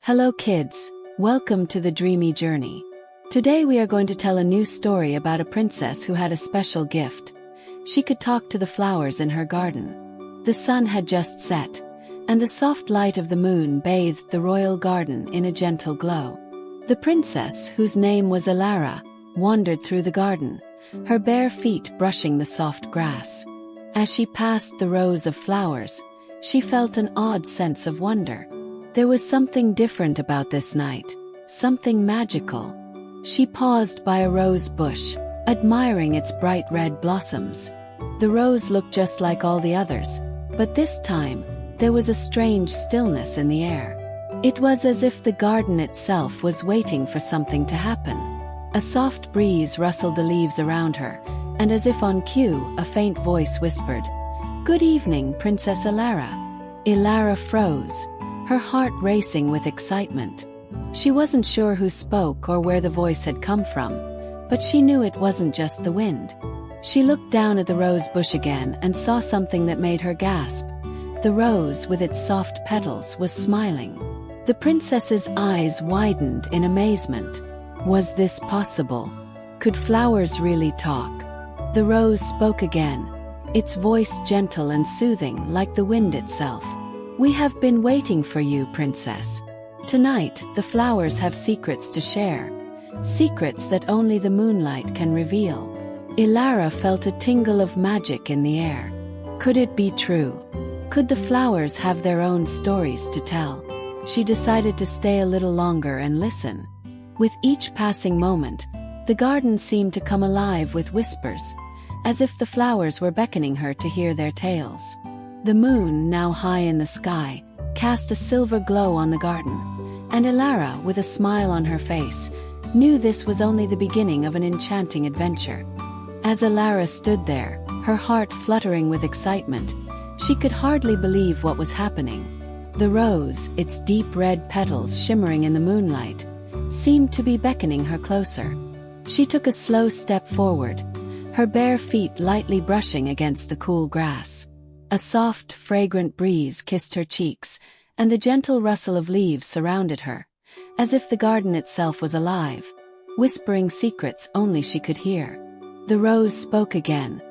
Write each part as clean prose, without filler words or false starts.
Hello kids, welcome to the dreamy journey. Today we are going to tell a new story about a princess who had a special gift. She could talk to the flowers in her garden. The sun had just set, and the soft light of the moon bathed the royal garden in a gentle glow. The princess, whose name was Elara, wandered through the garden, her bare feet brushing the soft grass. As she passed the rows of flowers, she felt an odd sense of wonder. There was something different about this night, something magical. She paused by a rose bush, admiring its bright red blossoms. The rose looked just like all the others, but this time, there was a strange stillness in the air. It was as if the garden itself was waiting for something to happen. A soft breeze rustled the leaves around her, and as if on cue, a faint voice whispered, "Good evening, Princess Elara." Elara froze, her heart racing with excitement. She wasn't sure who spoke or where the voice had come from, but she knew it wasn't just the wind. She looked down at the rose bush again and saw something that made her gasp. The rose, with its soft petals, was smiling. The princess's eyes widened in amazement. Was this possible? Could flowers really talk? The rose spoke again, its voice gentle and soothing like the wind itself. "We have been waiting for you, princess. Tonight, the flowers have secrets to share. Secrets that only the moonlight can reveal." Elara felt a tingle of magic in the air. Could it be true? Could the flowers have their own stories to tell? She decided to stay a little longer and listen. With each passing moment, the garden seemed to come alive with whispers, as if the flowers were beckoning her to hear their tales. The moon, now high in the sky, cast a silver glow on the garden, and Elara, with a smile on her face, knew this was only the beginning of an enchanting adventure. As Elara stood there, her heart fluttering with excitement, she could hardly believe what was happening. The rose, its deep red petals shimmering in the moonlight, seemed to be beckoning her closer. She took a slow step forward, her bare feet lightly brushing against the cool grass. A soft, fragrant breeze kissed her cheeks, and the gentle rustle of leaves surrounded her, as if the garden itself was alive, whispering secrets only she could hear. The rose spoke again,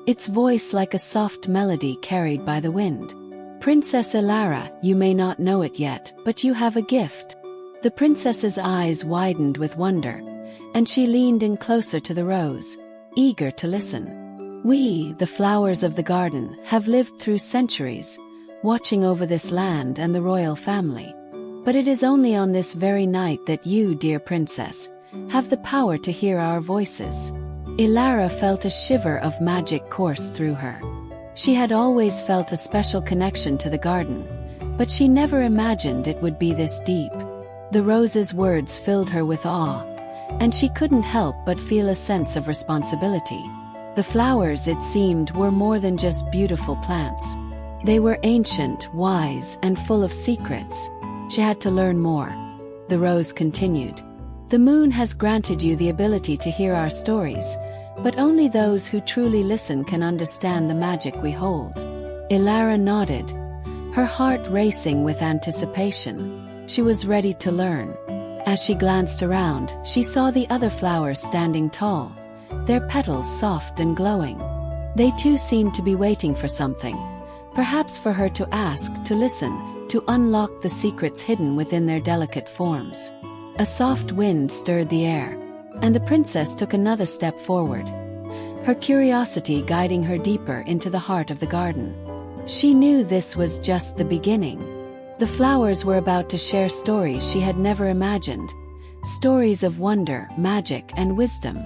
its voice like a soft melody carried by the wind. "Princess Elara, you may not know it yet, but you have a gift." The princess's eyes widened with wonder, and she leaned in closer to the rose, eager to listen. "We, the flowers of the garden, have lived through centuries, watching over this land and the royal family. But it is only on this very night that you, dear princess, have the power to hear our voices." Elara felt a shiver of magic course through her. She had always felt a special connection to the garden, but she never imagined it would be this deep. The rose's words filled her with awe, and she couldn't help but feel a sense of responsibility. The flowers, it seemed, were more than just beautiful plants. They were ancient, wise, and full of secrets. She had to learn more. The rose continued. "The moon has granted you the ability to hear our stories, but only those who truly listen can understand the magic we hold." Elara nodded, her heart racing with anticipation. She was ready to learn. As she glanced around, she saw the other flowers standing tall, their petals soft and glowing. They too seemed to be waiting for something, perhaps for her to ask, to listen, to unlock the secrets hidden within their delicate forms. A soft wind stirred the air, and the princess took another step forward, her curiosity guiding her deeper into the heart of the garden. She knew this was just the beginning. The flowers were about to share stories she had never imagined, stories of wonder, magic, and wisdom.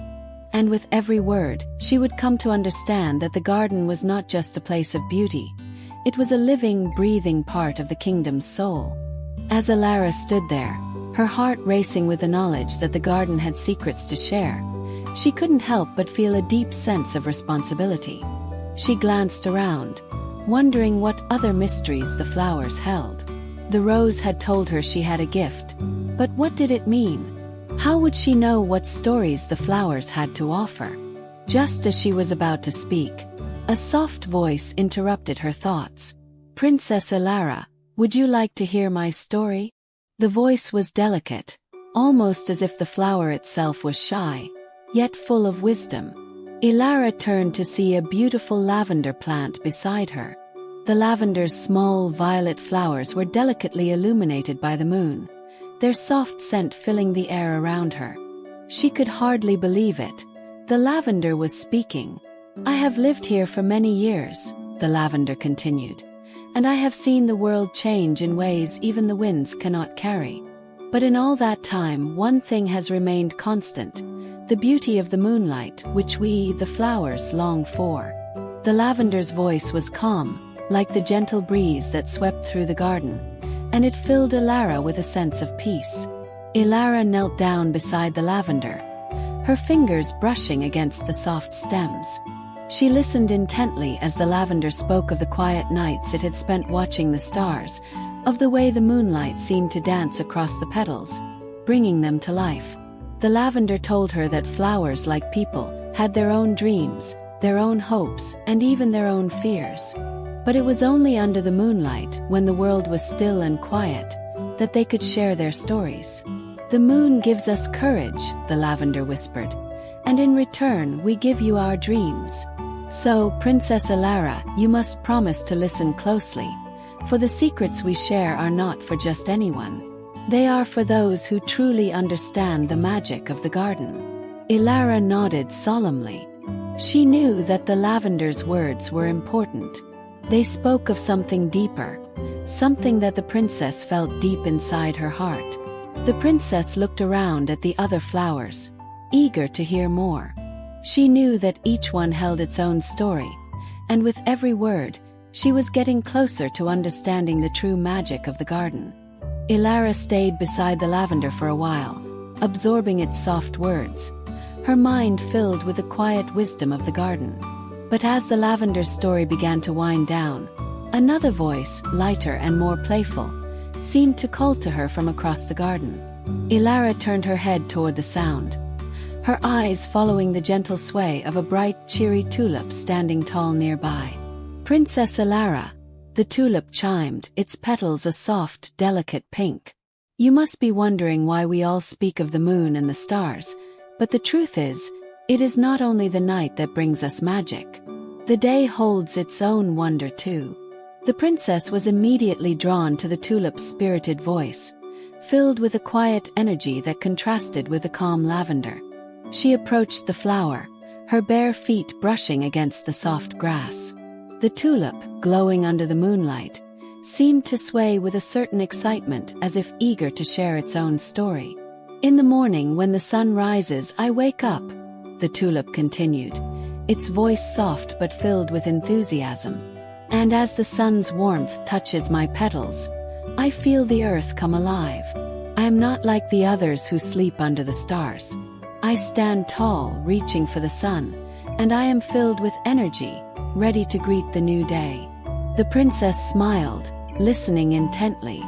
And with every word, she would come to understand that the garden was not just a place of beauty. It was a living, breathing part of the kingdom's soul. As Elara stood there, her heart racing with the knowledge that the garden had secrets to share, she couldn't help but feel a deep sense of responsibility. She glanced around, wondering what other mysteries the flowers held. The rose had told her she had a gift, but what did it mean? How would she know what stories the flowers had to offer? Just as she was about to speak, a soft voice interrupted her thoughts. "Princess Elara, would you like to hear my story?" The voice was delicate, almost as if the flower itself was shy, yet full of wisdom. Elara turned to see a beautiful lavender plant beside her. The lavender's small violet flowers were delicately illuminated by the moon, their soft scent filling the air around her. She could hardly believe it. The lavender was speaking. "I have lived here for many years," the lavender continued, "and I have seen the world change in ways even the winds cannot carry. But in all that time, one thing has remained constant: the beauty of the moonlight, which we, the flowers, long for." The lavender's voice was calm, like the gentle breeze that swept through the garden, and it filled Elara with a sense of peace. Elara knelt down beside the lavender, her fingers brushing against the soft stems. She listened intently as the lavender spoke of the quiet nights it had spent watching the stars, of the way the moonlight seemed to dance across the petals, bringing them to life. The lavender told her that flowers, like people, had their own dreams, their own hopes, and even their own fears. But it was only under the moonlight, when the world was still and quiet, that they could share their stories. "The moon gives us courage," the lavender whispered, "and in return we give you our dreams. So, Princess Elara, you must promise to listen closely, for the secrets we share are not for just anyone. They are for those who truly understand the magic of the garden." Elara nodded solemnly. She knew that the lavender's words were important. They spoke of something deeper, something that the princess felt deep inside her heart. The princess looked around at the other flowers, eager to hear more. She knew that each one held its own story, and with every word, she was getting closer to understanding the true magic of the garden. Elara stayed beside the lavender for a while, absorbing its soft words, her mind filled with the quiet wisdom of the garden. But as the lavender's story began to wind down, another voice, lighter and more playful, seemed to call to her from across the garden. Elara turned her head toward the sound, her eyes following the gentle sway of a bright, cheery tulip standing tall nearby. "Princess Elara," the tulip chimed, its petals a soft, delicate pink. "You must be wondering why we all speak of the moon and the stars, but the truth is, it is not only the night that brings us magic. The day holds its own wonder too." The princess was immediately drawn to the tulip's spirited voice, filled with a quiet energy that contrasted with the calm lavender. She approached the flower, her bare feet brushing against the soft grass. The tulip, glowing under the moonlight, seemed to sway with a certain excitement, as if eager to share its own story. "In the morning when the sun rises, I wake up," the tulip continued, its voice soft but filled with enthusiasm. "And as the sun's warmth touches my petals, I feel the earth come alive. I am not like the others who sleep under the stars. I stand tall, reaching for the sun, and I am filled with energy, ready to greet the new day." The princess smiled, listening intently.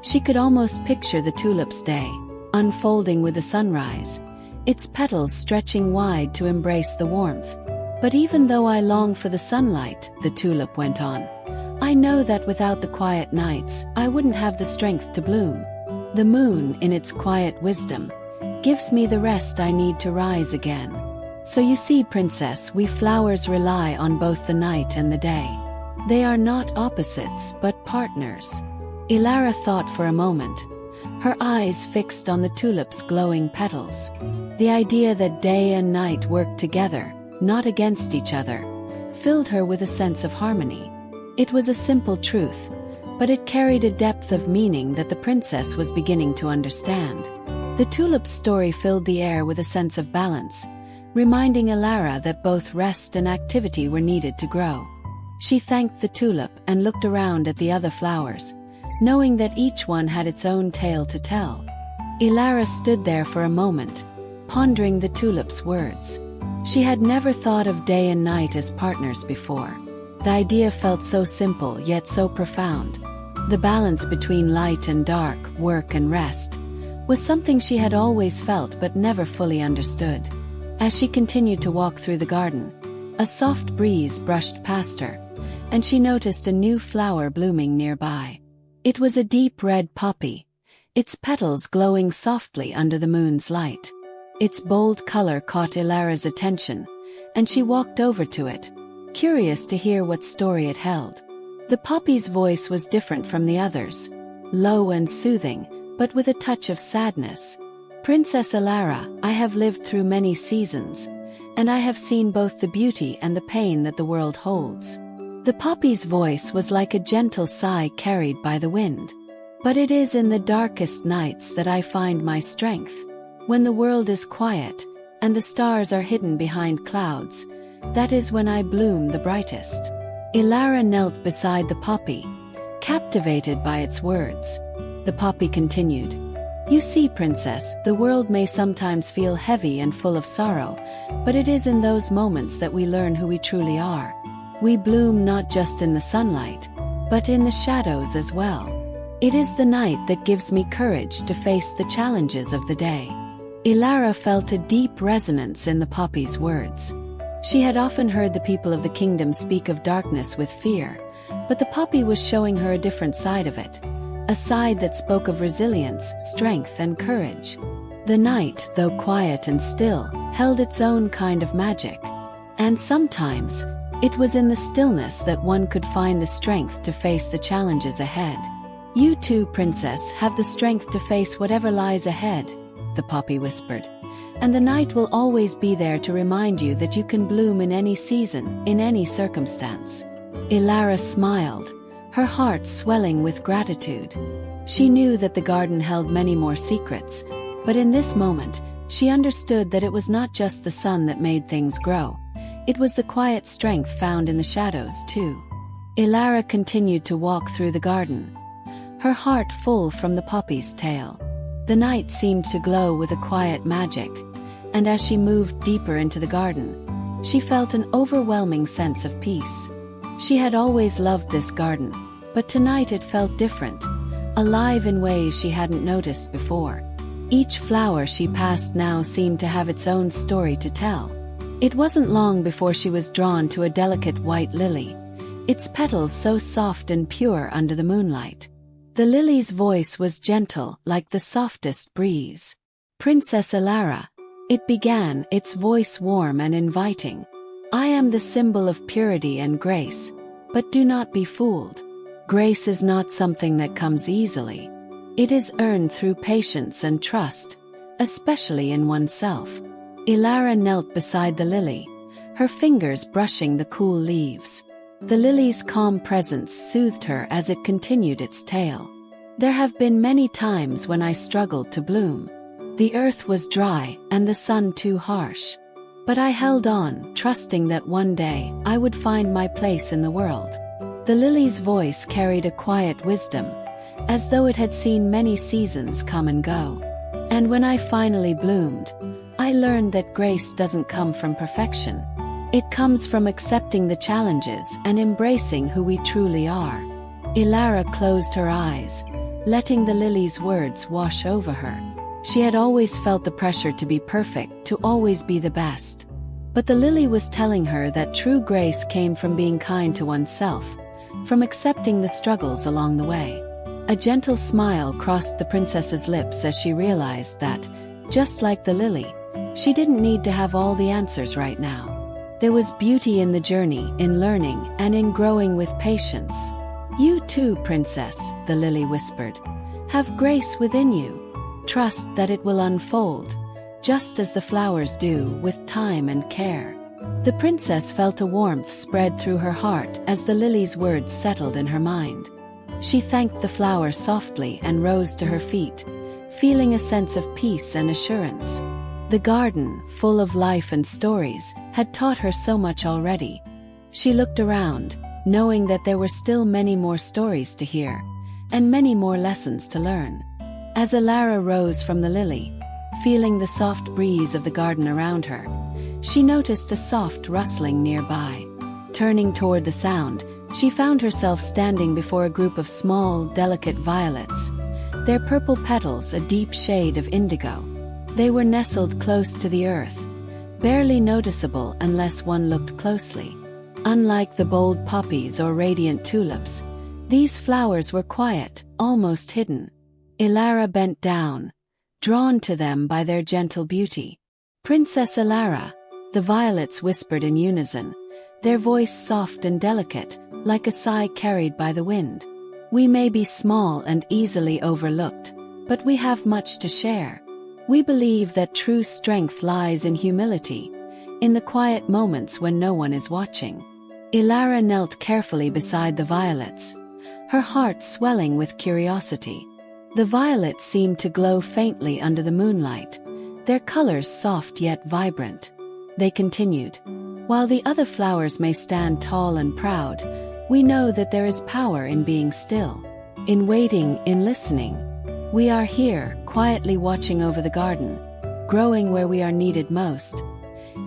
She could almost picture the tulip's day, unfolding with the sunrise, its petals stretching wide to embrace the warmth. "But even though I long for the sunlight," the tulip went on, "I know that without the quiet nights, I wouldn't have the strength to bloom. The moon, in its quiet wisdom, gives me the rest I need to rise again. So you see, princess, we flowers rely on both the night and the day. They are not opposites, but partners." Elara thought for a moment, her eyes fixed on the tulip's glowing petals. The idea that day and night worked together, not against each other, filled her with a sense of harmony. It was a simple truth, but it carried a depth of meaning that the princess was beginning to understand. The tulip's story filled the air with a sense of balance, reminding Elara that both rest and activity were needed to grow. She thanked the tulip and looked around at the other flowers, knowing that each one had its own tale to tell. Elara stood there for a moment, pondering the tulip's words. She had never thought of day and night as partners before. The idea felt so simple yet so profound. The balance between light and dark, work and rest, was something she had always felt but never fully understood. As she continued to walk through the garden, a soft breeze brushed past her, and she noticed a new flower blooming nearby. It was a deep red poppy, its petals glowing softly under the moon's light. Its bold color caught Elara's attention, and she walked over to it, curious to hear what story it held. The poppy's voice was different from the others, low and soothing, but with a touch of sadness. "Princess Elara, I have lived through many seasons, and I have seen both the beauty and the pain that the world holds." The poppy's voice was like a gentle sigh carried by the wind. "But it is in the darkest nights that I find my strength. When the world is quiet, and the stars are hidden behind clouds, that is when I bloom the brightest." Elara knelt beside the poppy, captivated by its words. The poppy continued, "You see, princess, the world may sometimes feel heavy and full of sorrow, but it is in those moments that we learn who we truly are. We bloom not just in the sunlight, but in the shadows as well. It is the night that gives me courage to face the challenges of the day." Elara felt a deep resonance in the poppy's words. She had often heard the people of the kingdom speak of darkness with fear, but the poppy was showing her a different side of it, a side that spoke of resilience, strength, and courage. The night, though quiet and still, held its own kind of magic. And sometimes, it was in the stillness that one could find the strength to face the challenges ahead. "You too, princess, have the strength to face whatever lies ahead," the poppy whispered. "And the night will always be there to remind you that you can bloom in any season, in any circumstance." Elara smiled, her heart swelling with gratitude. She knew that the garden held many more secrets, but in this moment, she understood that it was not just the sun that made things grow. It was the quiet strength found in the shadows, too. Elara continued to walk through the garden, her heart full from the poppy's tale. The night seemed to glow with a quiet magic, and as she moved deeper into the garden, she felt an overwhelming sense of peace. She had always loved this garden, but tonight it felt different, alive in ways she hadn't noticed before. Each flower she passed now seemed to have its own story to tell. It wasn't long before she was drawn to a delicate white lily, its petals so soft and pure under the moonlight. The lily's voice was gentle, like the softest breeze. "Princess Elara," it began, its voice warm and inviting. "I am the symbol of purity and grace, but do not be fooled. Grace is not something that comes easily. It is earned through patience and trust, especially in oneself." Elara knelt beside the lily, her fingers brushing the cool leaves. The lily's calm presence soothed her as it continued its tale. "There have been many times when I struggled to bloom. The earth was dry and the sun too harsh. But I held on, trusting that one day I would find my place in the world." The lily's voice carried a quiet wisdom, as though it had seen many seasons come and go. "And when I finally bloomed, I learned that grace doesn't come from perfection. It comes from accepting the challenges and embracing who we truly are." Elara closed her eyes, letting the lily's words wash over her. She had always felt the pressure to be perfect, to always be the best. But the lily was telling her that true grace came from being kind to oneself, from accepting the struggles along the way. A gentle smile crossed the princess's lips as she realized that, just like the lily, she didn't need to have all the answers right now. There was beauty in the journey, in learning, and in growing with patience. "You too, princess," the lily whispered. "Have grace within you. Trust that it will unfold, just as the flowers do, with time and care." The princess felt a warmth spread through her heart as the lily's words settled in her mind. She thanked the flower softly and rose to her feet, feeling a sense of peace and assurance. The garden, full of life and stories, had taught her so much already. She looked around, knowing that there were still many more stories to hear, and many more lessons to learn. As Elara rose from the lily, feeling the soft breeze of the garden around her, she noticed a soft rustling nearby. Turning toward the sound, she found herself standing before a group of small, delicate violets, their purple petals a deep shade of indigo. They were nestled close to the earth, barely noticeable unless one looked closely. Unlike the bold poppies or radiant tulips, these flowers were quiet, almost hidden. Elara bent down, drawn to them by their gentle beauty. "Princess Elara," the violets whispered in unison, their voice soft and delicate, like a sigh carried by the wind. "We may be small and easily overlooked, but we have much to share. We believe that true strength lies in humility, in the quiet moments when no one is watching." Elara knelt carefully beside the violets, her heart swelling with curiosity. The violets seemed to glow faintly under the moonlight, their colors soft yet vibrant. They continued, "While the other flowers may stand tall and proud, we know that there is power in being still, in waiting, in listening. We are here, quietly watching over the garden, growing where we are needed most,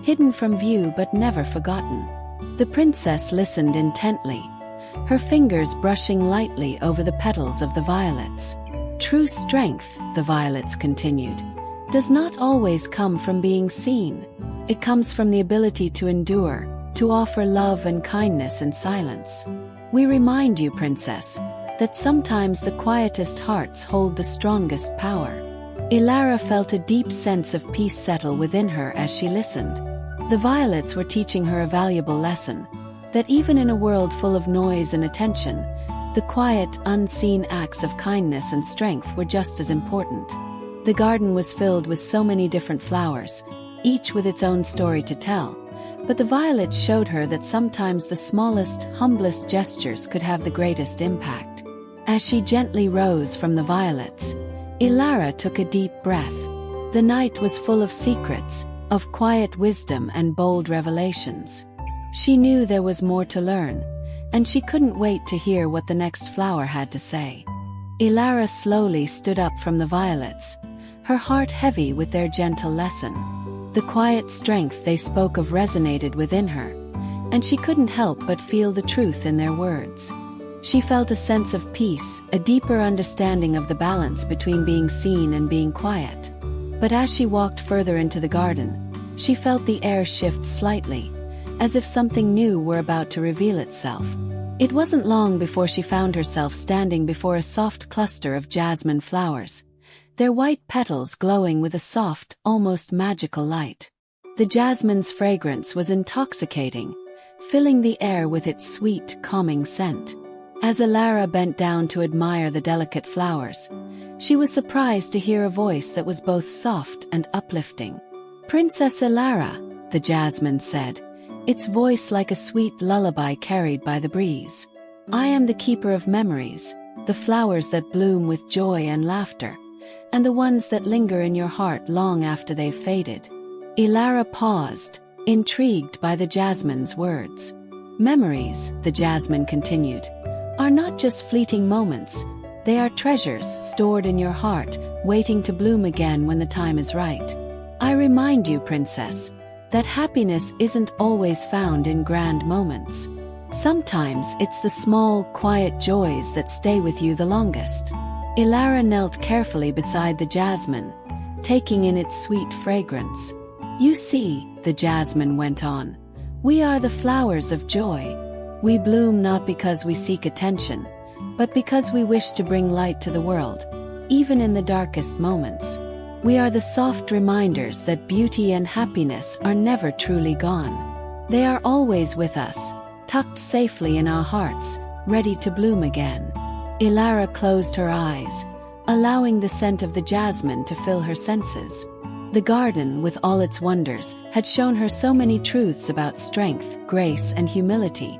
hidden from view but never forgotten." The princess listened intently, her fingers brushing lightly over the petals of the violets. "True strength," the violets continued, "does not always come from being seen. It comes from the ability to endure, to offer love and kindness in silence. We remind you, princess, that sometimes the quietest hearts hold the strongest power." Elara felt a deep sense of peace settle within her as she listened. The violets were teaching her a valuable lesson, that even in a world full of noise and attention, the quiet, unseen acts of kindness and strength were just as important. The garden was filled with so many different flowers, each with its own story to tell, but the violets showed her that sometimes the smallest, humblest gestures could have the greatest impact. As she gently rose from the violets, Elara took a deep breath. The night was full of secrets, of quiet wisdom and bold revelations. She knew there was more to learn, and she couldn't wait to hear what the next flower had to say. Elara slowly stood up from the violets, her heart heavy with their gentle lesson. The quiet strength they spoke of resonated within her, and she couldn't help but feel the truth in their words. She felt a sense of peace, a deeper understanding of the balance between being seen and being quiet. But as she walked further into the garden, she felt the air shift slightly, as if something new were about to reveal itself. It wasn't long before she found herself standing before a soft cluster of jasmine flowers, their white petals glowing with a soft, almost magical light. The jasmine's fragrance was intoxicating, filling the air with its sweet, calming scent. As Elara bent down to admire the delicate flowers, she was surprised to hear a voice that was both soft and uplifting. "Princess Elara," the jasmine said, its voice like a sweet lullaby carried by the breeze. "I am the keeper of memories, the flowers that bloom with joy and laughter, and the ones that linger in your heart long after they've faded." Elara paused, intrigued by the jasmine's words. "Memories," the jasmine continued, "are not just fleeting moments. They are treasures stored in your heart, waiting to bloom again when the time is right. I remind you, princess, that happiness isn't always found in grand moments. Sometimes it's the small, quiet joys that stay with you the longest." Elara knelt carefully beside the jasmine, taking in its sweet fragrance. "You see," the jasmine went on, "we are the flowers of joy. We bloom not because we seek attention, but because we wish to bring light to the world, even in the darkest moments. We are the soft reminders that beauty and happiness are never truly gone. They are always with us, tucked safely in our hearts, ready to bloom again." Elara closed her eyes, allowing the scent of the jasmine to fill her senses. The garden, with all its wonders, had shown her so many truths about strength, grace, and humility.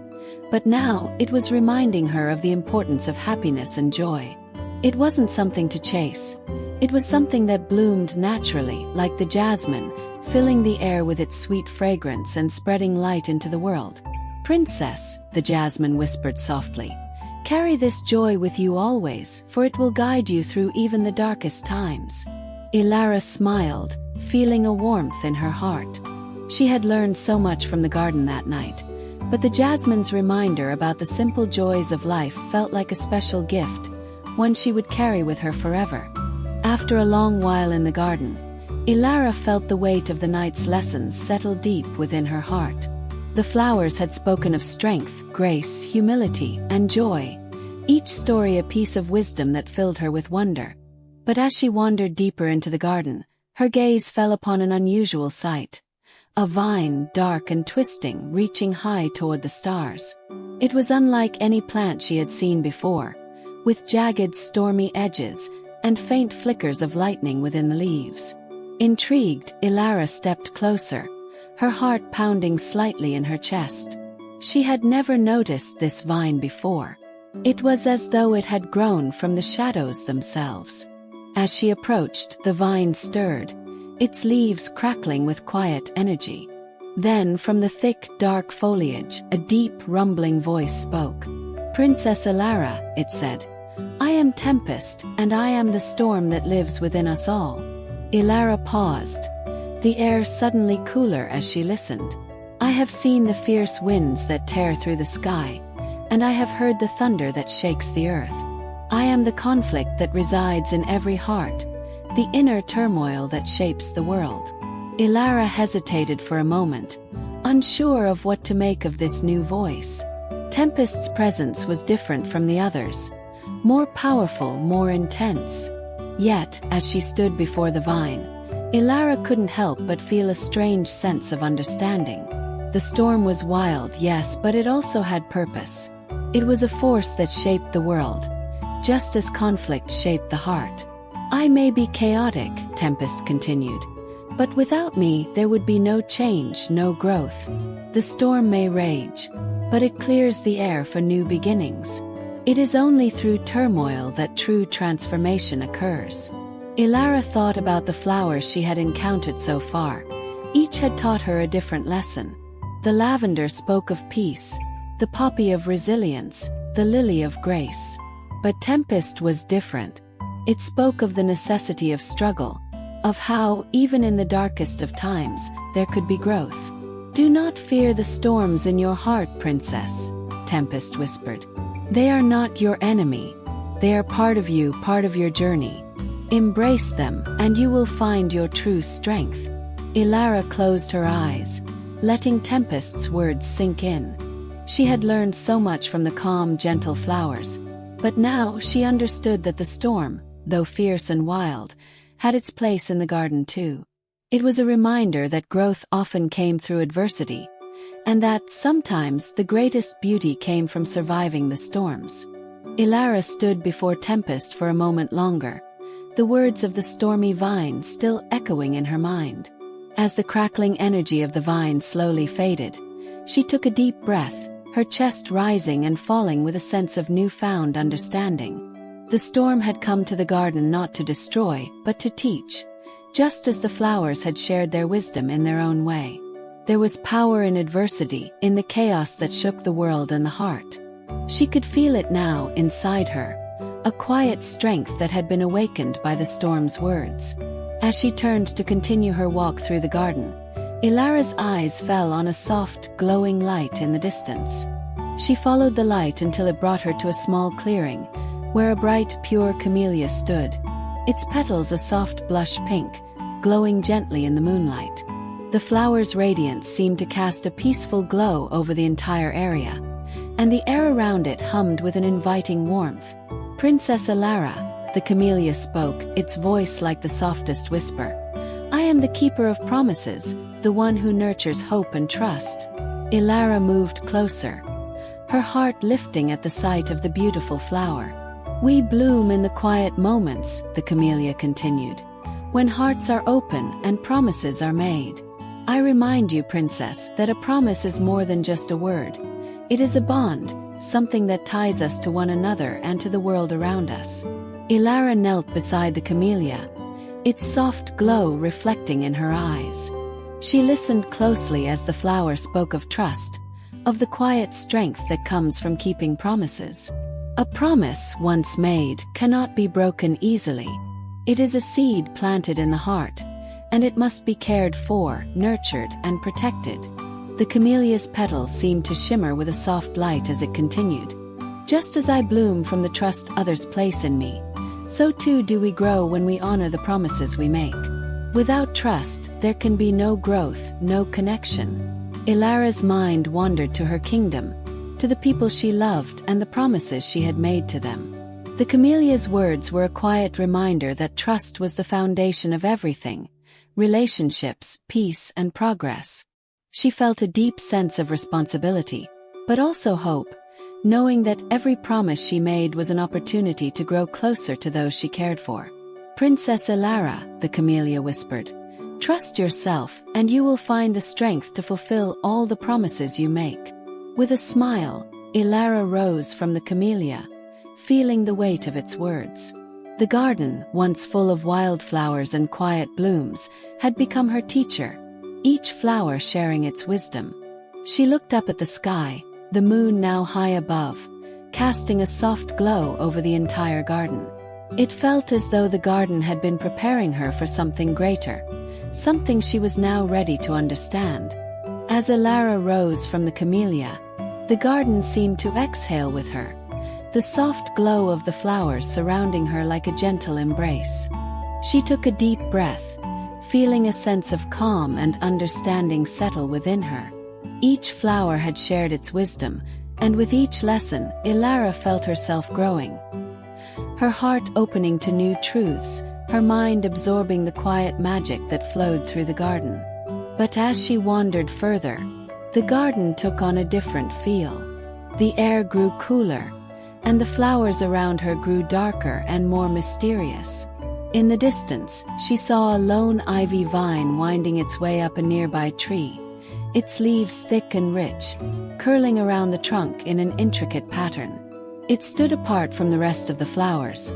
But now, it was reminding her of the importance of happiness and joy. It wasn't something to chase. It was something that bloomed naturally, like the jasmine, filling the air with its sweet fragrance and spreading light into the world. "Princess," the jasmine whispered softly, "carry this joy with you always, for it will guide you through even the darkest times." Elara smiled, feeling a warmth in her heart. She had learned so much from the garden that night, but the jasmine's reminder about the simple joys of life felt like a special gift, one she would carry with her forever. After a long while in the garden, Elara felt the weight of the night's lessons settle deep within her heart. The flowers had spoken of strength, grace, humility, and joy, each story a piece of wisdom that filled her with wonder. But as she wandered deeper into the garden, her gaze fell upon an unusual sight. A vine, dark and twisting, reaching high toward the stars. It was unlike any plant she had seen before, with jagged, stormy edges and faint flickers of lightning within the leaves. Intrigued, Elara stepped closer, her heart pounding slightly in her chest. She had never noticed this vine before. It was as though it had grown from the shadows themselves. As she approached, the vine stirred, its leaves crackling with quiet energy. Then, from the thick, dark foliage, a deep, rumbling voice spoke. "Princess Elara," it said, "I am Tempest, and I am the storm that lives within us all." Elara paused, the air suddenly cooler as she listened. "I have seen the fierce winds that tear through the sky, and I have heard the thunder that shakes the earth. I am the conflict that resides in every heart, the inner turmoil that shapes the world." Elara hesitated for a moment, unsure of what to make of this new voice. Tempest's presence was different from the others, more powerful, more intense. Yet, as she stood before the vine, Elara couldn't help but feel a strange sense of understanding. The storm was wild, yes, but it also had purpose. It was a force that shaped the world, just as conflict shaped the heart. "I may be chaotic," Tempest continued, "but without me there would be no change, no growth. The storm may rage, but it clears the air for new beginnings. It is only through turmoil that true transformation occurs." Elara thought about the flowers she had encountered so far. Each had taught her a different lesson. The lavender spoke of peace, the poppy of resilience, the lily of grace. But Tempest was different. It spoke of the necessity of struggle, of how, even in the darkest of times, there could be growth. "Do not fear the storms in your heart, Princess," Tempest whispered. "They are not your enemy. They are part of you, part of your journey. Embrace them, and you will find your true strength." Elara closed her eyes, letting Tempest's words sink in. She had learned so much from the calm, gentle flowers, but now she understood that the storm, though fierce and wild, had its place in the garden too. It was a reminder that growth often came through adversity, and that sometimes the greatest beauty came from surviving the storms. Elara stood before Tempest for a moment longer, the words of the stormy vine still echoing in her mind. As the crackling energy of the vine slowly faded, she took a deep breath, her chest rising and falling with a sense of newfound understanding. The storm had come to the garden not to destroy, but to teach, just as the flowers had shared their wisdom in their own way. There was power in adversity, in the chaos that shook the world and the heart. She could feel it now inside her, a quiet strength that had been awakened by the storm's words. As she turned to continue her walk through the garden, Elara's eyes fell on a soft, glowing light in the distance. She followed the light until it brought her to a small clearing, where a bright, pure camellia stood, its petals a soft blush pink, glowing gently in the moonlight. The flower's radiance seemed to cast a peaceful glow over the entire area, and the air around it hummed with an inviting warmth. "Princess Elara," the camellia spoke, its voice like the softest whisper. "I am the keeper of promises, the one who nurtures hope and trust." Elara moved closer, her heart lifting at the sight of the beautiful flower. "We bloom in the quiet moments," the camellia continued, "when hearts are open and promises are made. I remind you, Princess, that a promise is more than just a word. It is a bond, something that ties us to one another and to the world around us." Elara knelt beside the camellia, its soft glow reflecting in her eyes. She listened closely as the flower spoke of trust, of the quiet strength that comes from keeping promises. A promise, once made, cannot be broken easily. It is a seed planted in the heart, and it must be cared for, nurtured, and protected. The camellia's petals seemed to shimmer with a soft light as it continued. "Just as I bloom from the trust others place in me, so too do we grow when we honor the promises we make. Without trust, there can be no growth, no connection." Elara's mind wandered to her kingdom, to the people she loved and the promises she had made to them. The camellia's words were a quiet reminder that trust was the foundation of everything: relationships, peace, and progress. She felt a deep sense of responsibility, but also hope, knowing that every promise she made was an opportunity to grow closer to those she cared for. "Princess Elara," the camellia whispered, "trust yourself, and you will find the strength to fulfill all the promises you make." With a smile, Elara rose from the camellia, feeling the weight of its words. The garden, once full of wildflowers and quiet blooms, had become her teacher, each flower sharing its wisdom. She looked up at the sky, the moon now high above, casting a soft glow over the entire garden. It felt as though the garden had been preparing her for something greater, something she was now ready to understand. As Elara rose from the camellia, the garden seemed to exhale with her, the soft glow of the flowers surrounding her like a gentle embrace. She took a deep breath, feeling a sense of calm and understanding settle within her. Each flower had shared its wisdom, and with each lesson, Elara felt herself growing. Her heart opening to new truths, her mind absorbing the quiet magic that flowed through the garden. But as she wandered further, the garden took on a different feel. The air grew cooler, and the flowers around her grew darker and more mysterious. In the distance, she saw a lone ivy vine winding its way up a nearby tree, its leaves thick and rich, curling around the trunk in an intricate pattern. It stood apart from the rest of the flowers,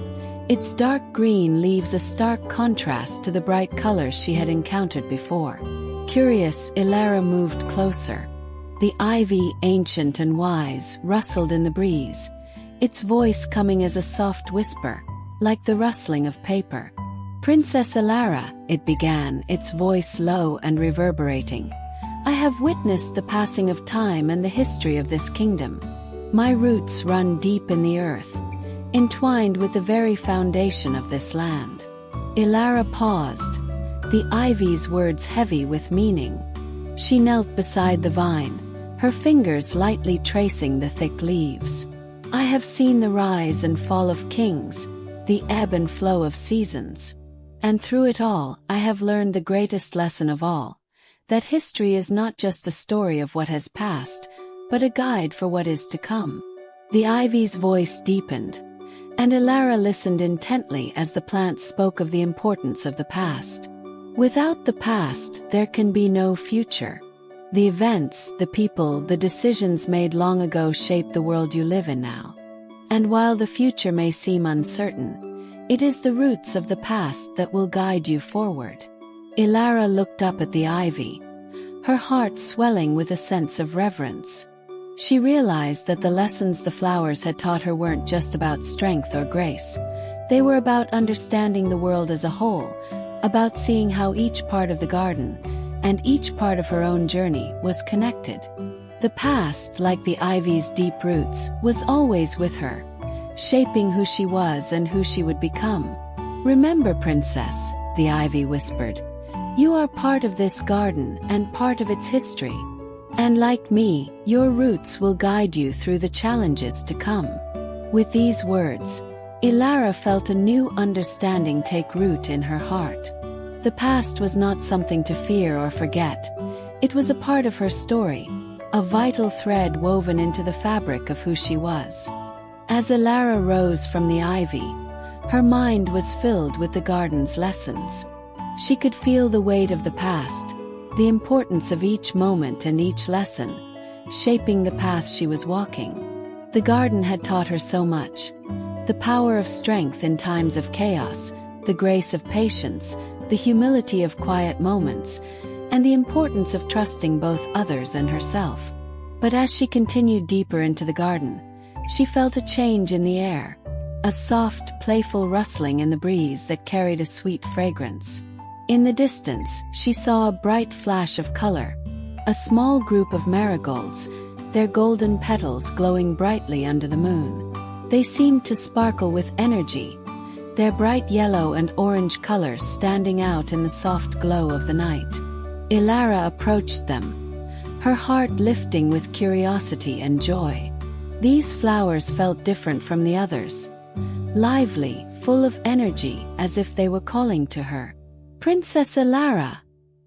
its dark green leaves a stark contrast to the bright colors she had encountered before. Curious, Elara moved closer. The ivy, ancient and wise, rustled in the breeze, its voice coming as a soft whisper, like the rustling of paper. "Princess Elara," it began, its voice low and reverberating, "I have witnessed the passing of time and the history of this kingdom. My roots run deep in the earth, entwined with the very foundation of this land." Elara paused, the ivy's words heavy with meaning. She knelt beside the vine, her fingers lightly tracing the thick leaves. "I have seen the rise and fall of kings, the ebb and flow of seasons. And through it all, I have learned the greatest lesson of all, that history is not just a story of what has passed, but a guide for what is to come." The ivy's voice deepened, and Elara listened intently as the plant spoke of the importance of the past. Without the past, there can be no future. The events, the people, the decisions made long ago shape the world you live in now. And while the future may seem uncertain, it is the roots of the past that will guide you forward. Elara looked up at the ivy, her heart swelling with a sense of reverence. She realized that the lessons the flowers had taught her weren't just about strength or grace. They were about understanding the world as a whole, about seeing how each part of the garden, and each part of her own journey, was connected. The past, like the ivy's deep roots, was always with her, shaping who she was and who she would become. "Remember, princess," the ivy whispered, "you are part of this garden and part of its history. And like me, your roots will guide you through the challenges to come." With these words, Elara felt a new understanding take root in her heart. The past was not something to fear or forget. It was a part of her story, a vital thread woven into the fabric of who she was. As Elara rose from the ivy, her mind was filled with the garden's lessons. She could feel the weight of the past, the importance of each moment and each lesson, shaping the path she was walking. The garden had taught her so much: the power of strength in times of chaos, the grace of patience, the humility of quiet moments, and the importance of trusting both others and herself. But as she continued deeper into the garden, she felt a change in the air, a soft, playful rustling in the breeze that carried a sweet fragrance. In the distance, she saw a bright flash of color, a small group of marigolds, their golden petals glowing brightly under the moon. They seemed to sparkle with energy, their bright yellow and orange colors standing out in the soft glow of the night. Elara approached them, her heart lifting with curiosity and joy. These flowers felt different from the others. lively, full of energy, as if they were calling to her. "Princess Elara,"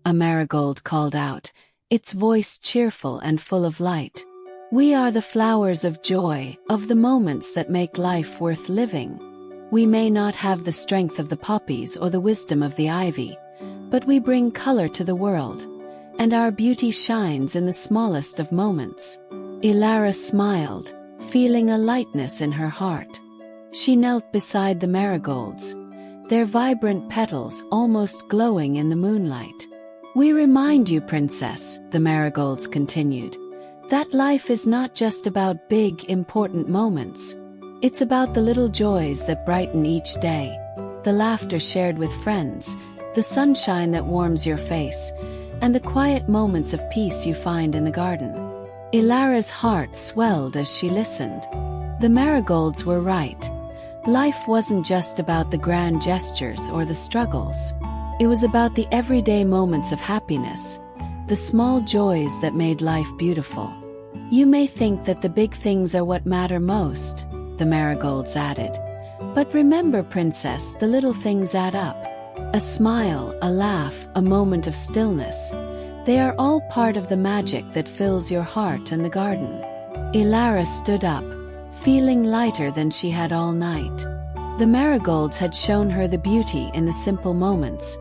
a marigold called out, its voice cheerful and full of light. "We are the flowers of joy, of the moments that make life worth living. We may not have the strength of the poppies or the wisdom of the ivy, but we bring color to the world, and our beauty shines in the smallest of moments." Elara smiled, feeling a lightness in her heart. She knelt beside the marigolds, their vibrant petals almost glowing in the moonlight. "We remind you, Princess," the marigolds continued, "that life is not just about big, important moments. It's about the little joys that brighten each day, the laughter shared with friends, the sunshine that warms your face, and the quiet moments of peace you find in the garden." Elara's heart swelled as she listened. The marigolds were right. Life wasn't just about the grand gestures or the struggles. It was about the everyday moments of happiness, the small joys that made life beautiful. "You may think that the big things are what matter most," the marigolds added. "But remember, Princess, the little things add up. A smile, a laugh, a moment of stillness. They are all part of the magic that fills your heart and the garden." Elara stood up, feeling lighter than she had all night. The marigolds had shown her the beauty in the simple moments,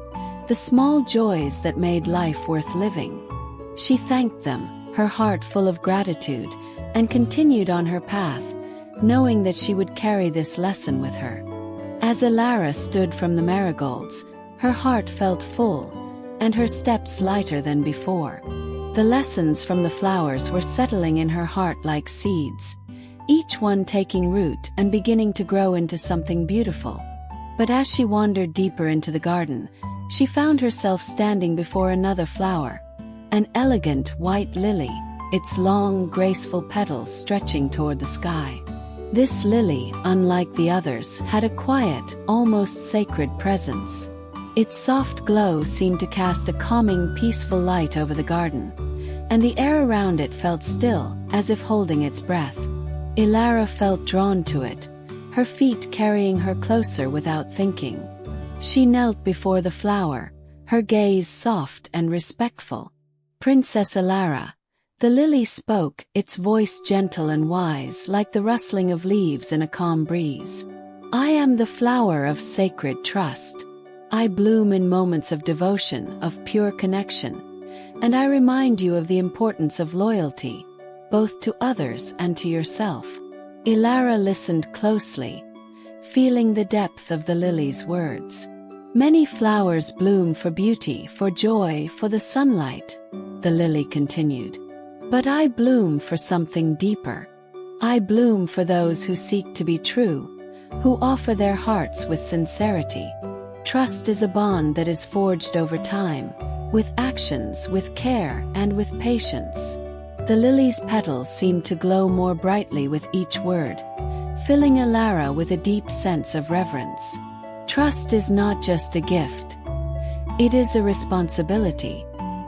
the small joys that made life worth living. She thanked them, her heart full of gratitude, and continued on her path, knowing that she would carry this lesson with her. As Elara stood from the marigolds, her heart felt full, and her steps lighter than before. The lessons from the flowers were settling in her heart like seeds, each one taking root and beginning to grow into something beautiful. But as she wandered deeper into the garden, she found herself standing before another flower, an elegant white lily, its long, graceful petals stretching toward the sky. This lily, unlike the others, had a quiet, almost sacred presence. Its soft glow seemed to cast a calming, peaceful light over the garden, and the air around it felt still, as if holding its breath. Elara felt drawn to it, her feet carrying her closer without thinking. She knelt before the flower, her gaze soft and respectful. "Princess Elara," the lily spoke, its voice gentle and wise like the rustling of leaves in a calm breeze. "I am the flower of sacred trust. I bloom in moments of devotion, of pure connection, and I remind you of the importance of loyalty, both to others and to yourself." Elara listened closely, feeling the depth of the lily's words. "Many flowers bloom for beauty, for joy, for the sunlight," the lily continued. "But I bloom for something deeper. I bloom for those who seek to be true, who offer their hearts with sincerity. Trust is a bond that is forged over time, with actions, with care, and with patience." The lily's petals seemed to glow more brightly with each word, filling Elara with a deep sense of reverence. Trust is not just a gift. It is a responsibility.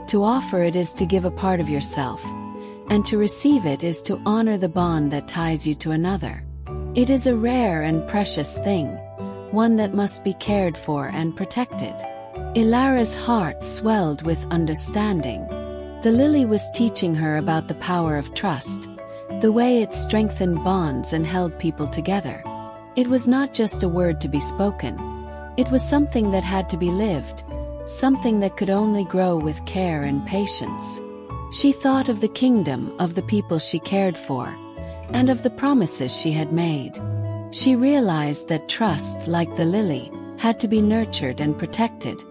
To offer it is to give a part of yourself, and to receive it is to honor the bond that ties you to another. It is a rare and precious thing, one that must be cared for and protected. Elara's heart swelled with understanding. The lily was teaching her about the power of trust, the way it strengthened bonds and held people together. It was not just a word to be spoken. It was something that had to be lived, something that could only grow with care and patience. She thought of the kingdom, of the people she cared for, and of the promises she had made. She realized that trust, like the lily, had to be nurtured and protected,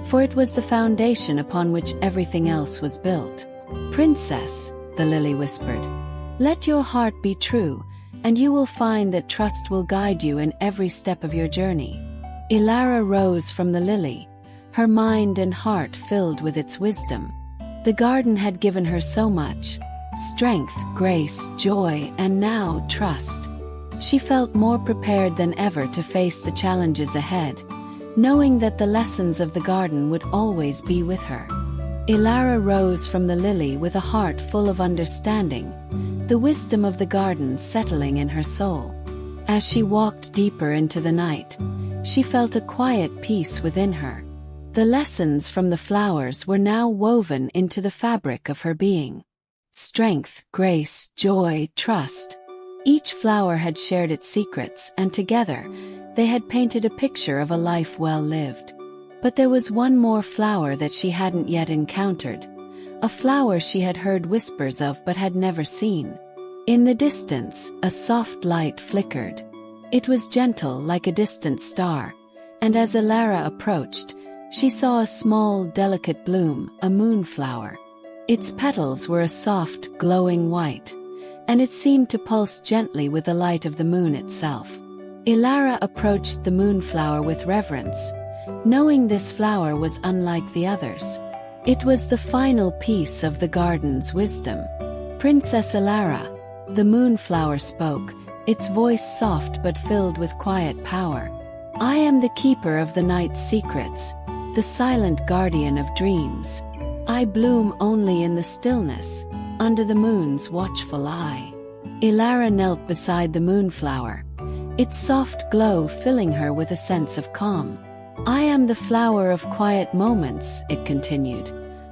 for it was the foundation upon which everything else was built. "Princess," the lily whispered, "let your heart be true, and you will find that trust will guide you in every step of your journey." Elara rose from the lily, her mind and heart filled with its wisdom. The garden had given her so much: strength, grace, joy, and now trust. She felt more prepared than ever to face the challenges ahead, knowing that the lessons of the garden would always be with her. Elara rose from the lily with a heart full of understanding, the wisdom of the garden settling in her soul. As she walked deeper into the night, she felt a quiet peace within her. The lessons from the flowers were now woven into the fabric of her being. Strength, grace, joy, trust. Each flower had shared its secrets, and together, they had painted a picture of a life well lived. But there was one more flower that she hadn't yet encountered. A flower she had heard whispers of but had never seen. In the distance, a soft light flickered. It was gentle like a distant star, and as Elara approached, she saw a small, delicate bloom, a moonflower. Its petals were a soft, glowing white, and it seemed to pulse gently with the light of the moon itself. Elara approached the moonflower with reverence, knowing this flower was unlike the others. It was the final piece of the garden's wisdom. "Princess Elara," the moonflower spoke, its voice soft but filled with quiet power. "I am the keeper of the night's secrets, the silent guardian of dreams. I bloom only in the stillness, under the moon's watchful eye." Elara knelt beside the moonflower, its soft glow filling her with a sense of calm. "I am the flower of quiet moments," it continued,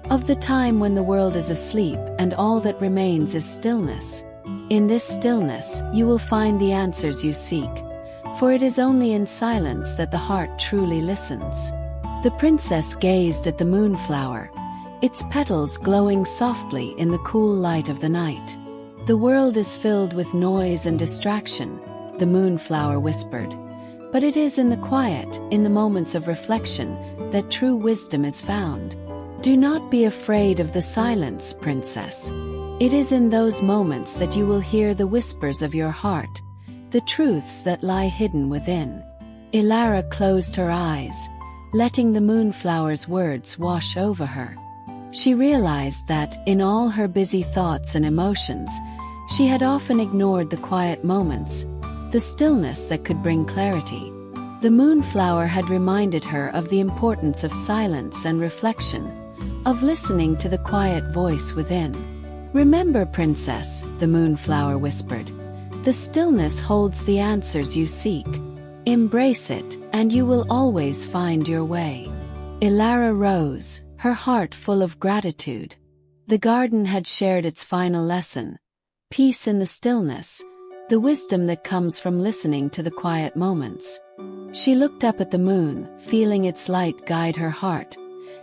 "of the time when the world is asleep and all that remains is stillness. In this stillness, you will find the answers you seek, for it is only in silence that the heart truly listens." The princess gazed at the moonflower, its petals glowing softly in the cool light of the night. "The world is filled with noise and distraction," the moonflower whispered, "but it is in the quiet, in the moments of reflection, that true wisdom is found. Do not be afraid of the silence, princess. It is in those moments that you will hear the whispers of your heart, the truths that lie hidden within." Elara closed her eyes, letting the moonflower's words wash over her. She realized that, in all her busy thoughts and emotions, she had often ignored the quiet moments, the stillness that could bring clarity. The moonflower had reminded her of the importance of silence and reflection, of listening to the quiet voice within. "Remember, princess," the moonflower whispered, "the stillness holds the answers you seek. Embrace it, and you will always find your way." Elara rose, her heart full of gratitude. The garden had shared its final lesson: peace in the stillness, the wisdom that comes from listening to the quiet moments. She looked up at the moon, feeling its light guide her heart,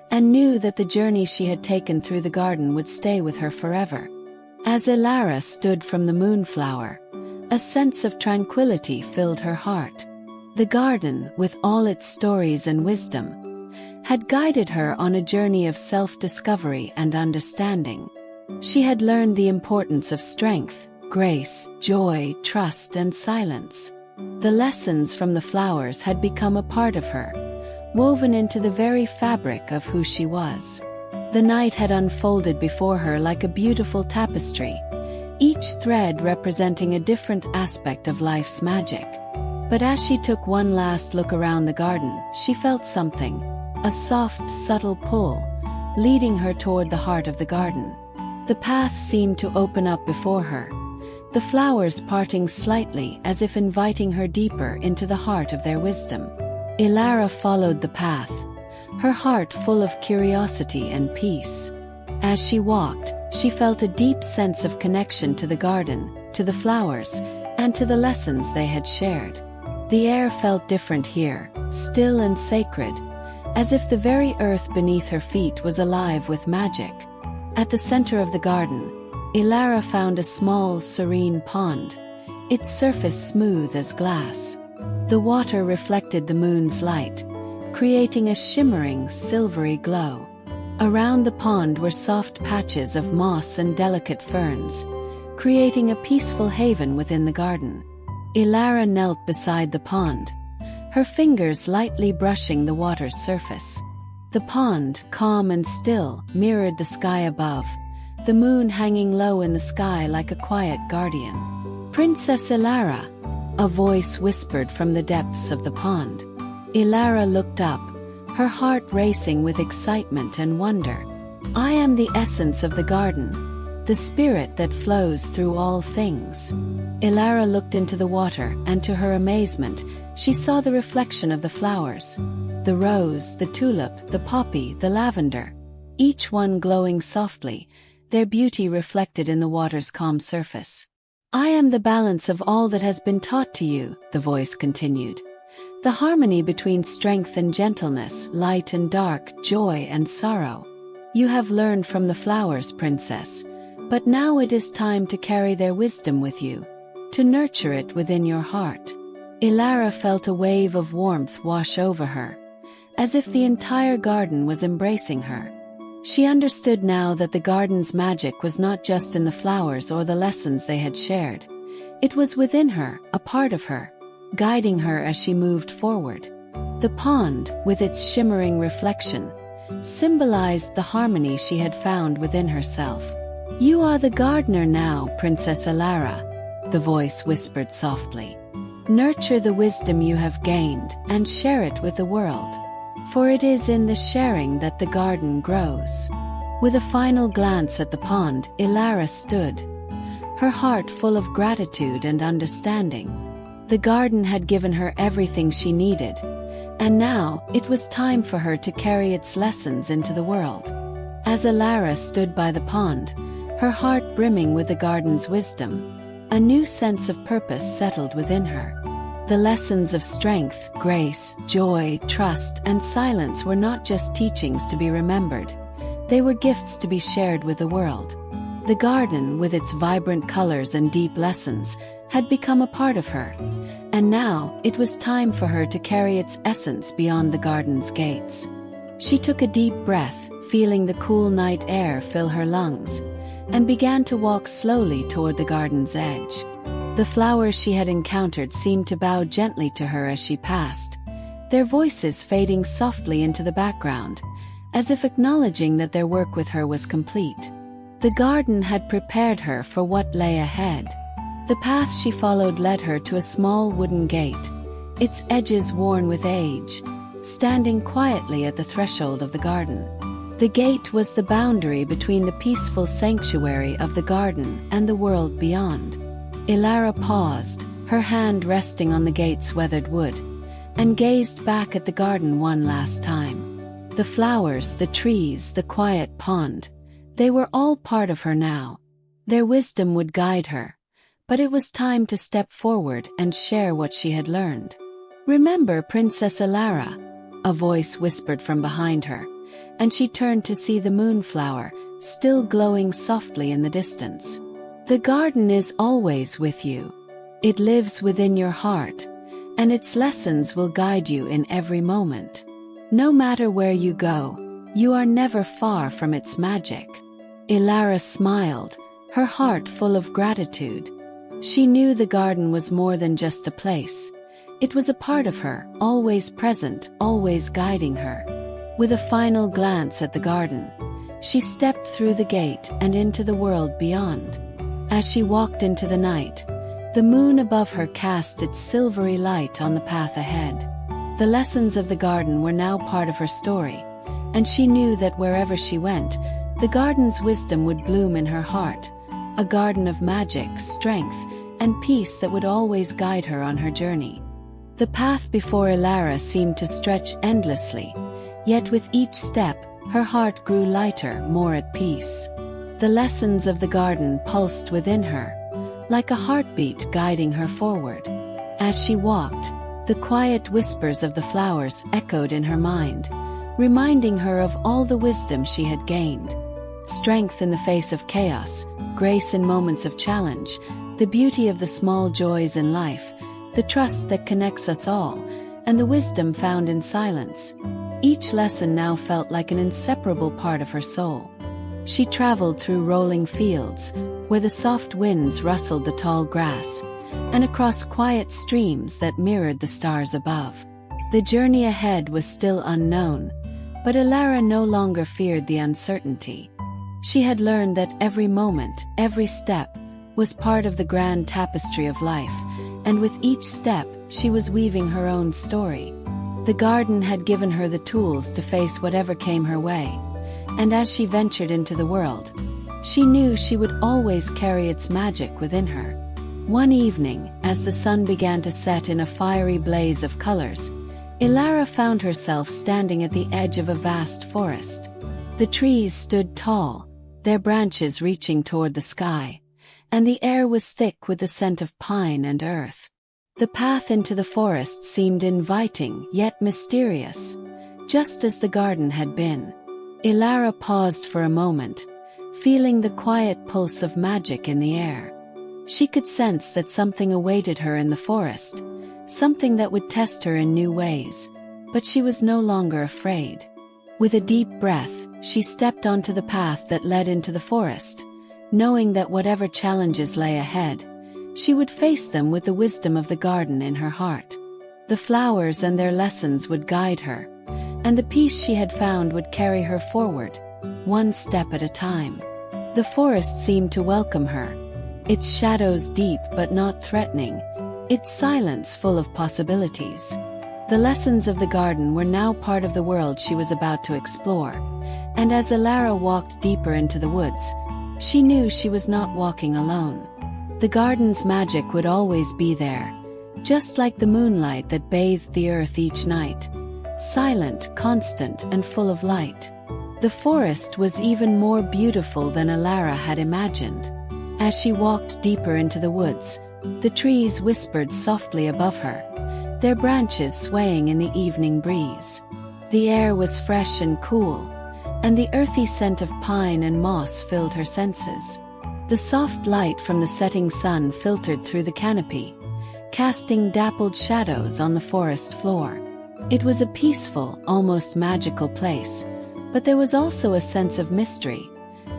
and knew that the journey she had taken through the garden would stay with her forever. As Elara stood from the moonflower, a sense of tranquility filled her heart. The garden, with all its stories and wisdom, had guided her on a journey of self-discovery and understanding. She had learned the importance of strength, grace, joy, trust, and silence. The lessons from the flowers had become a part of her, woven into the very fabric of who she was. The night had unfolded before her like a beautiful tapestry, each thread representing a different aspect of life's magic. But as she took one last look around the garden, she felt something, a soft, subtle pull, leading her toward the heart of the garden. The path seemed to open up before her, the flowers parting slightly as if inviting her deeper into the heart of their wisdom. Elara followed the path, her heart full of curiosity and peace. As she walked, she felt a deep sense of connection to the garden, to the flowers, and to the lessons they had shared. The air felt different here, still and sacred, as if the very earth beneath her feet was alive with magic. At the center of the garden, Elara found a small, serene pond, its surface smooth as glass. The water reflected the moon's light, creating a shimmering, silvery glow. Around the pond were soft patches of moss and delicate ferns, creating a peaceful haven within the garden. Elara knelt beside the pond, her fingers lightly brushing the water's surface. The pond, calm and still, mirrored the sky above, the moon hanging low in the sky like a quiet guardian. "Princess Elara," a voice whispered from the depths of the pond. Elara looked up, her heart racing with excitement and wonder. "I am the essence of the garden, the spirit that flows through all things. Elara looked into the water, and to her amazement, she saw the reflection of the flowers. The rose, the tulip, the poppy, the lavender, each one glowing softly, their beauty reflected in the water's calm surface. "I am the balance of all that has been taught to you," the voice continued. "The harmony between strength and gentleness, light and dark, joy and sorrow. You have learned from the flowers, princess, but now it is time to carry their wisdom with you, to nurture it within your heart." Elara felt a wave of warmth wash over her, as if the entire garden was embracing her. She understood now that the garden's magic was not just in the flowers or the lessons they had shared. It was within her, a part of her, guiding her as she moved forward. The pond, with its shimmering reflection, symbolized the harmony she had found within herself. "You are the gardener now, Princess Elara," the voice whispered softly. "Nurture the wisdom you have gained, and share it with the world. For it is in the sharing that the garden grows." With a final glance at the pond, Elara stood, her heart full of gratitude and understanding. The garden had given her everything she needed, and now it was time for her to carry its lessons into the world. As Elara stood by the pond, her heart brimming with the garden's wisdom, a new sense of purpose settled within her. The lessons of strength, grace, joy, trust, and silence were not just teachings to be remembered. They were gifts to be shared with the world. The garden, with its vibrant colors and deep lessons, had become a part of her, and now it was time for her to carry its essence beyond the garden's gates. She took a deep breath, feeling the cool night air fill her lungs, and began to walk slowly toward the garden's edge. The flowers she had encountered seemed to bow gently to her as she passed, their voices fading softly into the background, as if acknowledging that their work with her was complete. The garden had prepared her for what lay ahead. The path she followed led her to a small wooden gate, its edges worn with age, standing quietly at the threshold of the garden. The gate was the boundary between the peaceful sanctuary of the garden and the world beyond. Elara paused, her hand resting on the gate's weathered wood, and gazed back at the garden one last time. The flowers, the trees, the quiet pond, they were all part of her now. Their wisdom would guide her, but it was time to step forward and share what she had learned. "Remember, Princess Elara," a voice whispered from behind her, and she turned to see the moonflower, still glowing softly in the distance. "The garden is always with you. It lives within your heart, and its lessons will guide you in every moment. No matter where you go, you are never far from its magic." Elara smiled, her heart full of gratitude. She knew the garden was more than just a place. It was a part of her, always present, always guiding her. With a final glance at the garden, she stepped through the gate and into the world beyond. As she walked into the night, the moon above her cast its silvery light on the path ahead. The lessons of the garden were now part of her story, and she knew that wherever she went, the garden's wisdom would bloom in her heart, a garden of magic, strength, and peace that would always guide her on her journey. The path before Elara seemed to stretch endlessly, yet with each step, her heart grew lighter, more at peace. The lessons of the garden pulsed within her, like a heartbeat guiding her forward. As she walked, the quiet whispers of the flowers echoed in her mind, reminding her of all the wisdom she had gained. Strength in the face of chaos, grace in moments of challenge, the beauty of the small joys in life, the trust that connects us all, and the wisdom found in silence. Each lesson now felt like an inseparable part of her soul. She traveled through rolling fields, where the soft winds rustled the tall grass, and across quiet streams that mirrored the stars above. The journey ahead was still unknown, but Elara no longer feared the uncertainty. She had learned that every moment, every step, was part of the grand tapestry of life, and with each step, she was weaving her own story. The garden had given her the tools to face whatever came her way, and as she ventured into the world, She knew she would always carry its magic within her. One evening, as the sun began to set in a fiery blaze of colors, Elara found herself standing at the edge of a vast forest. The trees stood tall, their branches reaching toward the sky, and the air was thick with the scent of pine and earth. The path into the forest seemed inviting yet mysterious, just as the garden had been. Elara paused for a moment, feeling the quiet pulse of magic in the air. She could sense that something awaited her in the forest, something that would test her in new ways, but she was no longer afraid. With a deep breath, she stepped onto the path that led into the forest, knowing that whatever challenges lay ahead, she would face them with the wisdom of the garden in her heart. The flowers and their lessons would guide her, and the peace she had found would carry her forward, one step at a time. The forest seemed to welcome her, its shadows deep but not threatening, its silence full of possibilities. The lessons of the garden were now part of the world she was about to explore, and as Elara walked deeper into the woods, she knew she was not walking alone. The garden's magic would always be there, just like the moonlight that bathed the earth each night, silent, constant, and full of light. The forest was even more beautiful than Elara had imagined. As she walked deeper into the woods, the trees whispered softly above her, their branches swaying in the evening breeze. The air was fresh and cool, and the earthy scent of pine and moss filled her senses. The soft light from the setting sun filtered through the canopy, casting dappled shadows on the forest floor. It was a peaceful, almost magical place, but there was also a sense of mystery,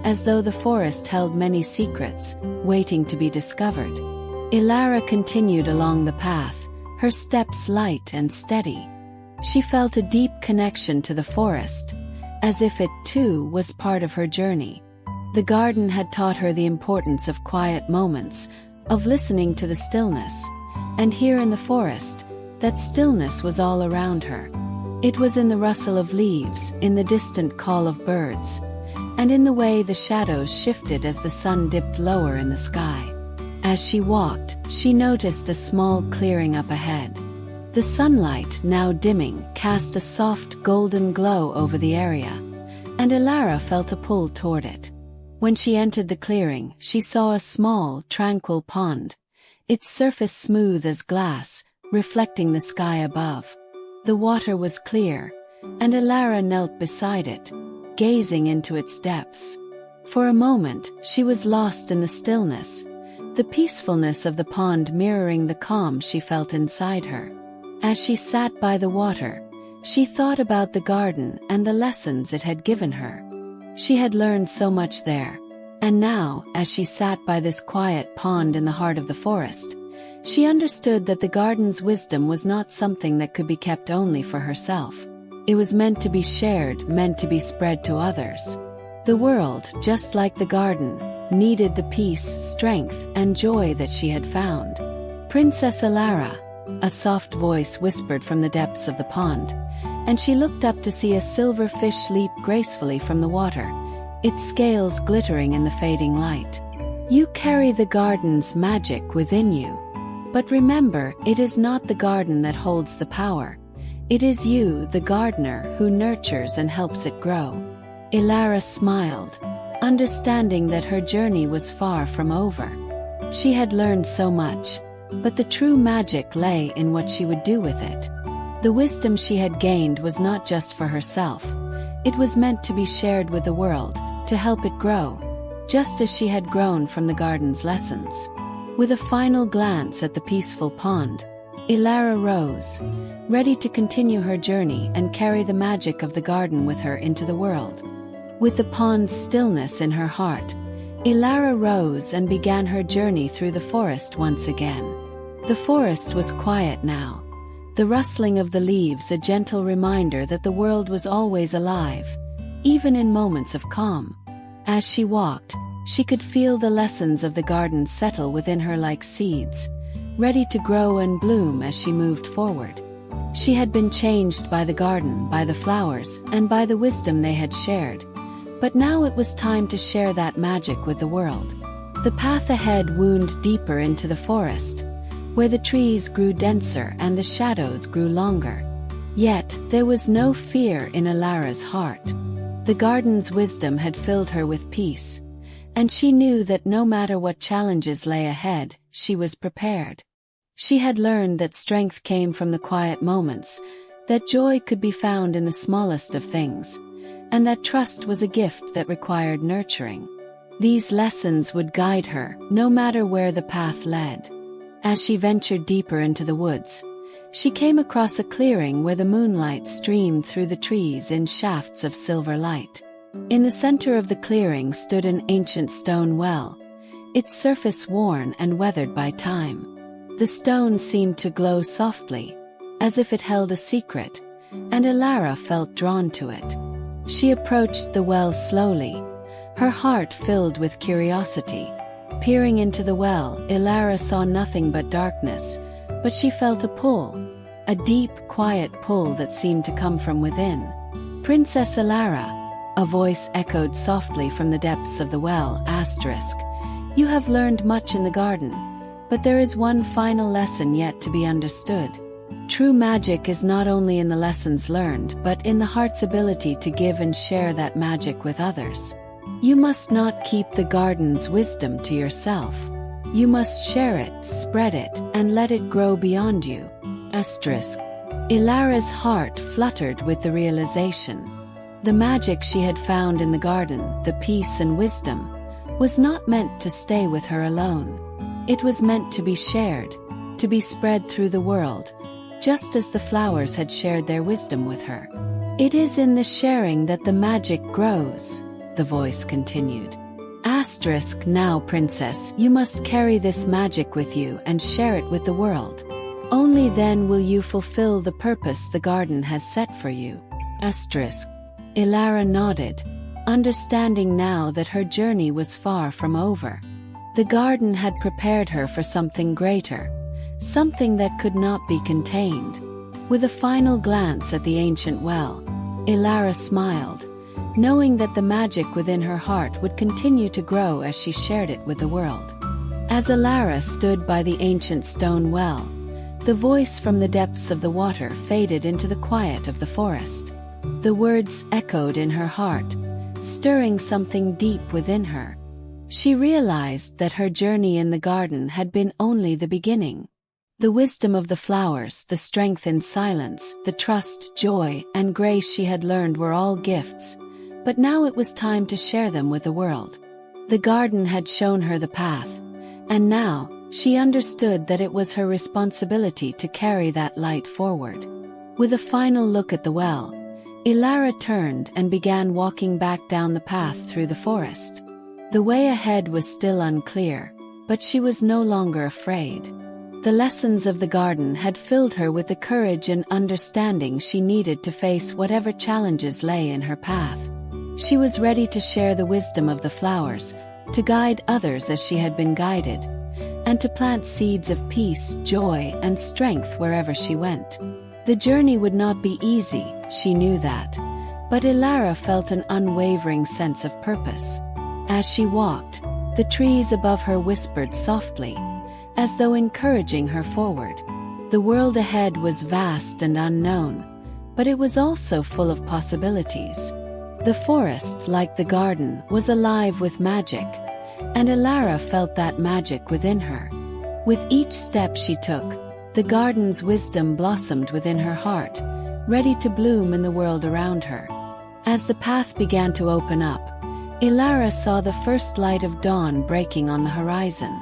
as though the forest held many secrets, waiting to be discovered. Elara continued along the path, her steps light and steady. She felt a deep connection to the forest, as if it too was part of her journey. The garden had taught her the importance of quiet moments, of listening to the stillness, and here in the forest, that stillness was all around her. It was in the rustle of leaves, in the distant call of birds, and in the way the shadows shifted as the sun dipped lower in the sky. As she walked, she noticed a small clearing up ahead. The sunlight, now dimming, cast a soft golden glow over the area, and Elara felt a pull toward it. When she entered the clearing, she saw a small, tranquil pond, its surface smooth as glass, reflecting the sky above. The water was clear, and Elara knelt beside it, gazing into its depths. For a moment, she was lost in the stillness, the peacefulness of the pond mirroring the calm she felt inside her. As she sat by the water, she thought about the garden and the lessons it had given her. She had learned so much there, and now, as she sat by this quiet pond in the heart of the forest, she understood that the garden's wisdom was not something that could be kept only for herself. It was meant to be shared, meant to be spread to others. The world, just like the garden, needed the peace, strength, and joy that she had found. Princess Elara, a soft voice whispered from the depths of the pond, and she looked up to see a silver fish leap gracefully from the water, its scales glittering in the fading light. You carry the garden's magic within you. But remember, it is not the garden that holds the power. It is you, the gardener, who nurtures and helps it grow. Elara smiled, understanding that her journey was far from over. She had learned so much, but the true magic lay in what she would do with it. The wisdom she had gained was not just for herself. It was meant to be shared with the world, to help it grow, just as she had grown from the garden's lessons. With a final glance at the peaceful pond, Elara rose, ready to continue her journey and carry the magic of the garden with her into the world. With the pond's stillness in her heart, Elara rose and began her journey through the forest once again. The forest was quiet now, the rustling of the leaves a gentle reminder that the world was always alive, even in moments of calm. As she walked, she could feel the lessons of the garden settle within her like seeds, ready to grow and bloom as she moved forward. She had been changed by the garden, by the flowers, and by the wisdom they had shared, But now it was time to share that magic with the world. The path ahead wound deeper into the forest, where the trees grew denser and the shadows grew longer. Yet, there was no fear in Elara's heart. The garden's wisdom had filled her with peace, and she knew that no matter what challenges lay ahead, she was prepared. She had learned that strength came from the quiet moments, that joy could be found in the smallest of things, and that trust was a gift that required nurturing. These lessons would guide her, no matter where the path led. As she ventured deeper into the woods, she came across a clearing where the moonlight streamed through the trees in shafts of silver light. In the center of the clearing stood an ancient stone well, its surface worn and weathered by time. The stone seemed to glow softly, as if it held a secret, and Elara felt drawn to it. She approached the well slowly, her heart filled with curiosity. Peering into the well, Elara saw nothing but darkness, but she felt a pull, a deep, quiet pull that seemed to come from within. "Princess Elara," a voice echoed softly from the depths of the well, "You have learned much in the garden, but there is one final lesson yet to be understood. True magic is not only in the lessons learned, but in the heart's ability to give and share that magic with others. You must not keep the garden's wisdom to yourself. You must share it, spread it, and let it grow beyond you." Elara's heart fluttered with the realization. The magic she had found in the garden, the peace and wisdom, was not meant to stay with her alone. It was meant to be shared, to be spread through the world, just as the flowers had shared their wisdom with her. "It is in the sharing that the magic grows," the voice continued. Now, princess, you must carry this magic with you and share it with the world. Only then will you fulfill the purpose the garden has set for you. Elara nodded, understanding now that her journey was far from over. The garden had prepared her for something greater, something that could not be contained. With a final glance at the ancient well, Elara smiled, knowing that the magic within her heart would continue to grow as she shared it with the world. As Elara stood by the ancient stone well, the voice from the depths of the water faded into the quiet of the forest. The words echoed in her heart, stirring something deep within her. She realized that her journey in the garden had been only the beginning. The wisdom of the flowers, the strength in silence, the trust, joy, and grace she had learned were all gifts, but now it was time to share them with the world. The garden had shown her the path, and now she understood that it was her responsibility to carry that light forward. With a final look at the well, Elara turned and began walking back down the path through the forest. The way ahead was still unclear, but she was no longer afraid. The lessons of the garden had filled her with the courage and understanding she needed to face whatever challenges lay in her path. She was ready to share the wisdom of the flowers, to guide others as she had been guided, and to plant seeds of peace, joy, and strength wherever she went. The journey would not be easy, she knew that, but Elara felt an unwavering sense of purpose. As she walked, the trees above her whispered softly, as though encouraging her forward. The world ahead was vast and unknown, but it was also full of possibilities. The forest, like the garden, was alive with magic, and Elara felt that magic within her. With each step she took, the garden's wisdom blossomed within her heart, ready to bloom in the world around her. As the path began to open up, Elara saw the first light of dawn breaking on the horizon.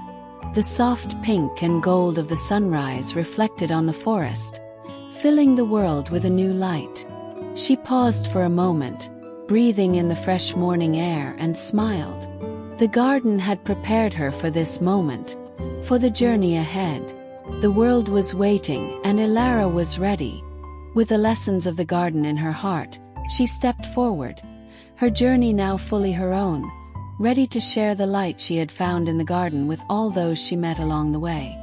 The soft pink and gold of the sunrise reflected on the forest, filling the world with a new light. She paused for a moment, breathing in the fresh morning air, and smiled. The garden had prepared her for this moment, for the journey ahead. The world was waiting, and Elara was ready. With the lessons of the garden in her heart, she stepped forward, her journey now fully her own, ready to share the light she had found in the garden with all those she met along the way.